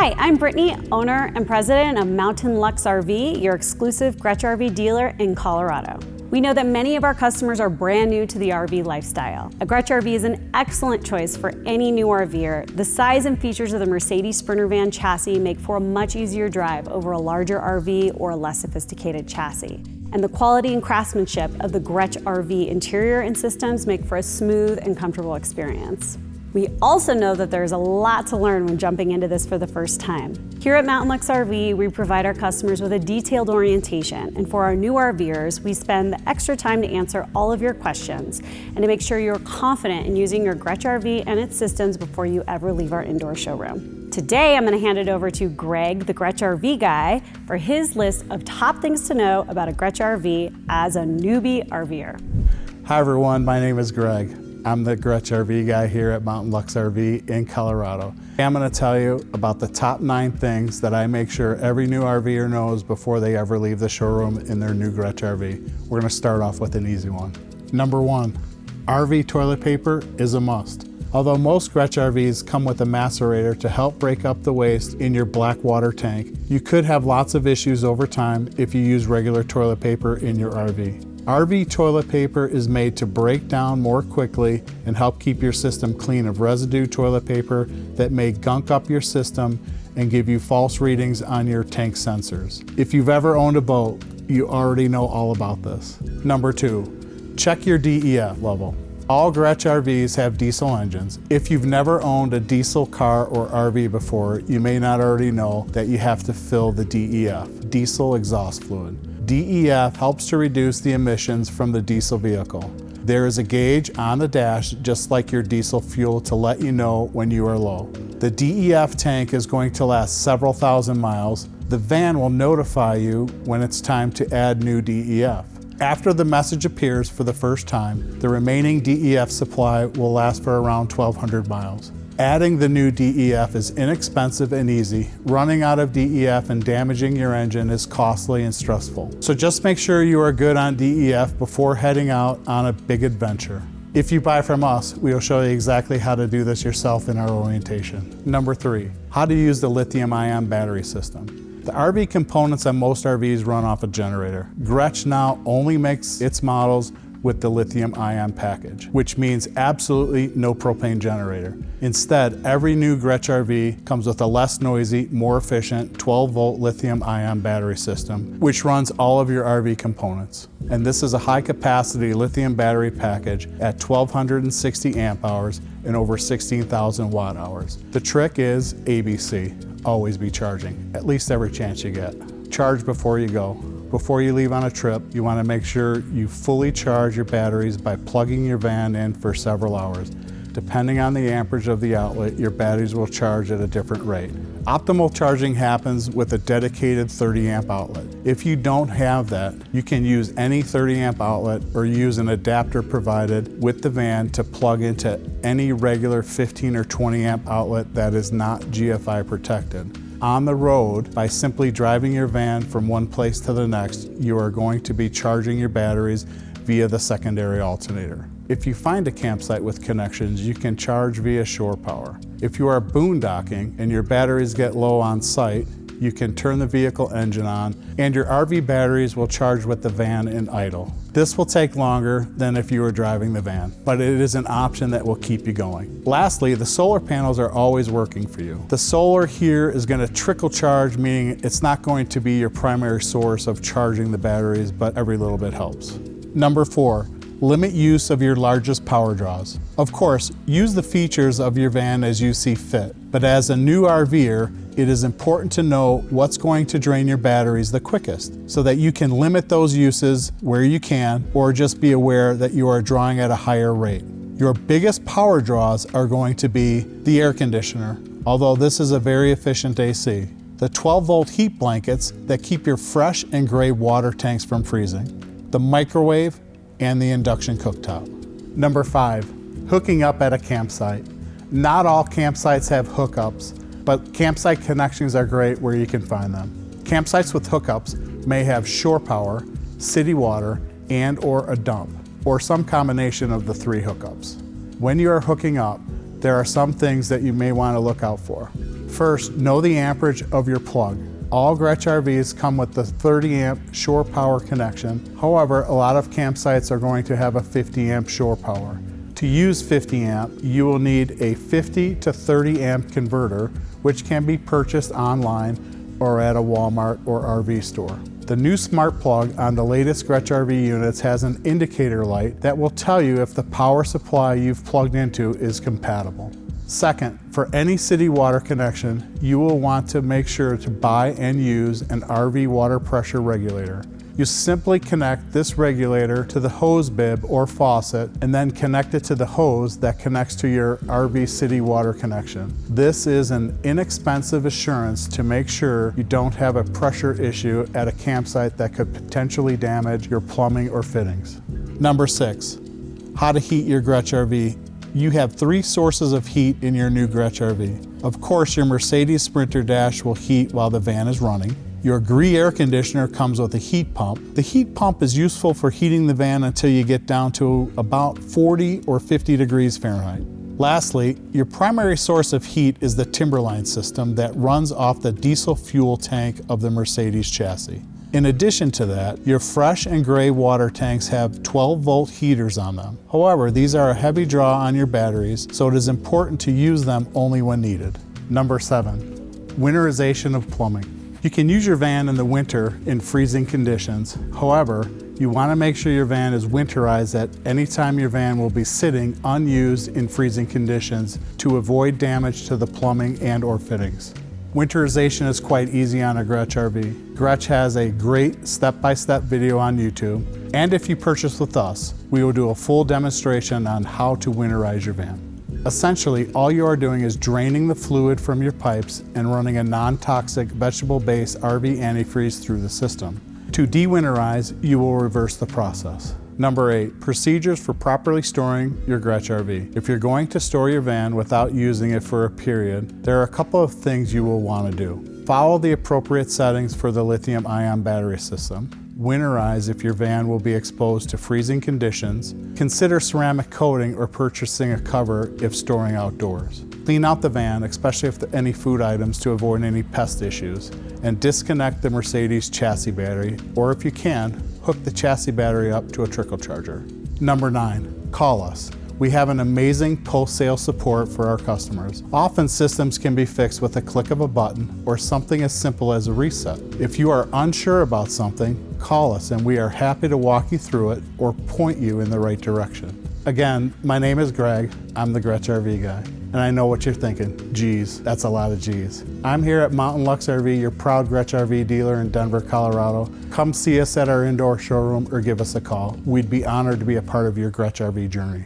Hi, I'm Brittany, owner and president of Mountain Luxe RV, your exclusive Grech RV dealer in Colorado. We know that many of our customers are brand new to the RV lifestyle. A Grech RV is an excellent choice for any new RVer. The size and features of the Mercedes Sprinter van chassis make for a much easier drive over a larger RV or a less sophisticated chassis. And the quality and craftsmanship of the Grech RV interior and systems make for a smooth and comfortable experience. We also know that there's a lot to learn when jumping into this for the first time. Here at Mountain Luxe RV, we provide our customers with a detailed orientation, and for our new RVers, we spend the extra time to answer all of your questions and to make sure you're confident in using your Grech RV and its systems before you ever leave our indoor showroom. Today, I'm going to hand it over to Gregg, the Grech RV guy, for his list of top things to know about a Grech RV as a newbie RVer. Hi everyone, my name is Gregg. I'm the Grech RV guy here at Mountain Luxe RV in Colorado. I'm going to tell you about the top 9 things that I make sure every new RVer knows before they ever leave the showroom in their new Grech RV. We're going to start off with an easy one. Number 1, RV toilet paper is a must. Although most Grech RVs come with a macerator to help break up the waste in your black water tank, you could have lots of issues over time if you use regular toilet paper in your RV. RV toilet paper is made to break down more quickly and help keep your system clean of residue toilet paper that may gunk up your system and give you false readings on your tank sensors. If you've ever owned a boat, you already know all about this. Number 2, check your DEF level. All Grech RVs have diesel engines. If you've never owned a diesel car or RV before, you may not already know that you have to fill the DEF, diesel exhaust fluid. DEF helps to reduce the emissions from the diesel vehicle. There is a gauge on the dash, just like your diesel fuel, to let you know when you are low. The DEF tank is going to last several thousand miles. The van will notify you when it's time to add new DEF. After the message appears for the first time, the remaining DEF supply will last for around 1,200 miles. Adding the new DEF is inexpensive and easy. Running out of DEF and damaging your engine is costly and stressful. So just make sure you are good on DEF before heading out on a big adventure. If you buy from us, we will show you exactly how to do this yourself in our orientation. Number 3, how to use the lithium-ion battery system. The RV components on most RVs run off a generator. Grech now only makes its models with the lithium-ion package, which means absolutely no propane generator. Instead, every new Grech RV comes with a less noisy, more efficient 12-volt lithium-ion battery system, which runs all of your RV components. And this is a high-capacity lithium battery package at 1,260 amp hours and over 16,000 watt hours. The trick is ABC, always be charging, at least every chance you get. Charge before you go. Before you leave on a trip, you want to make sure you fully charge your batteries by plugging your van in for several hours. Depending on the amperage of the outlet, your batteries will charge at a different rate. Optimal charging happens with a dedicated 30 amp outlet. If you don't have that, you can use any 30 amp outlet or use an adapter provided with the van to plug into any regular 15 or 20 amp outlet that is not GFI protected. On the road, by simply driving your van from one place to the next, you are going to be charging your batteries via the secondary alternator. If you find a campsite with connections, you can charge via shore power. If you are boondocking and your batteries get low on site, you can turn the vehicle engine on and your RV batteries will charge with the van in idle. This will take longer than if you were driving the van, but it is an option that will keep you going. Lastly, the solar panels are always working for you. The solar here is going to trickle charge, meaning it's not going to be your primary source of charging the batteries, but every little bit helps. Number 4, limit use of your largest power draws. Of course, use the features of your van as you see fit, but as a new RVer, it is important to know what's going to drain your batteries the quickest so that you can limit those uses where you can, or just be aware that you are drawing at a higher rate. Your biggest power draws are going to be the air conditioner, although this is a very efficient AC, the 12-volt heat blankets that keep your fresh and gray water tanks from freezing, the microwave, and the induction cooktop. Number 5, hooking up at a campsite. Not all campsites have hookups, but campsite connections are great where you can find them. Campsites with hookups may have shore power, city water, and/or a dump, or some combination of the 3 hookups. When you are hooking up, there are some things that you may want to look out for. First, know the amperage of your plug. All Grech RVs come with the 30 amp shore power connection. However, a lot of campsites are going to have a 50 amp shore power. To use 50 amp, you will need a 50 to 30 amp converter, which can be purchased online or at a Walmart or RV store. The new smart plug on the latest Grech RV units has an indicator light that will tell you if the power supply you've plugged into is compatible. Second, for any city water connection, you will want to make sure to buy and use an RV water pressure regulator. You simply connect this regulator to the hose bib or faucet and then connect it to the hose that connects to your RV city water connection. This is an inexpensive assurance to make sure you don't have a pressure issue at a campsite that could potentially damage your plumbing or fittings. Number 6, how to heat your Grech RV. You have 3 sources of heat in your new Grech RV. Of course, your Mercedes Sprinter dash will heat while the van is running. Your Gregg air conditioner comes with a heat pump. The heat pump is useful for heating the van until you get down to about 40 or 50 degrees Fahrenheit. Lastly, your primary source of heat is the Timberline system that runs off the diesel fuel tank of the Mercedes chassis. In addition to that, your fresh and gray water tanks have 12-volt heaters on them. However, these are a heavy draw on your batteries, so it is important to use them only when needed. Number 7, winterization of plumbing. You can use your van in the winter in freezing conditions. However, you want to make sure your van is winterized at any time your van will be sitting unused in freezing conditions to avoid damage to the plumbing and or fittings. Winterization is quite easy on a Grech RV. Grech has a great step-by-step video on YouTube, and if you purchase with us, we will do a full demonstration on how to winterize your van. Essentially, all you are doing is draining the fluid from your pipes and running a non-toxic vegetable-based RV antifreeze through the system. To de-winterize, you will reverse the process. Number 8, procedures for properly storing your Grech RV. If you're going to store your van without using it for a period, there are a couple of things you will want to do. Follow the appropriate settings for the lithium-ion battery system. Winterize if your van will be exposed to freezing conditions. Consider ceramic coating or purchasing a cover if storing outdoors. Clean out the van, especially if any food items, to avoid any pest issues. And disconnect the Mercedes chassis battery, or if you can, hook the chassis battery up to a trickle charger. Number 9, call us. We have an amazing post-sale support for our customers. Often systems can be fixed with a click of a button or something as simple as a reset. If you are unsure about something, call us and we are happy to walk you through it or point you in the right direction. Again, my name is Greg. I'm the Grech RV guy. And I know what you're thinking. Geez, that's a lot of G's. I'm here at Mountain Luxe RV, your proud Grech RV dealer in Denver, Colorado. Come see us at our indoor showroom or give us a call. We'd be honored to be a part of your Grech RV journey.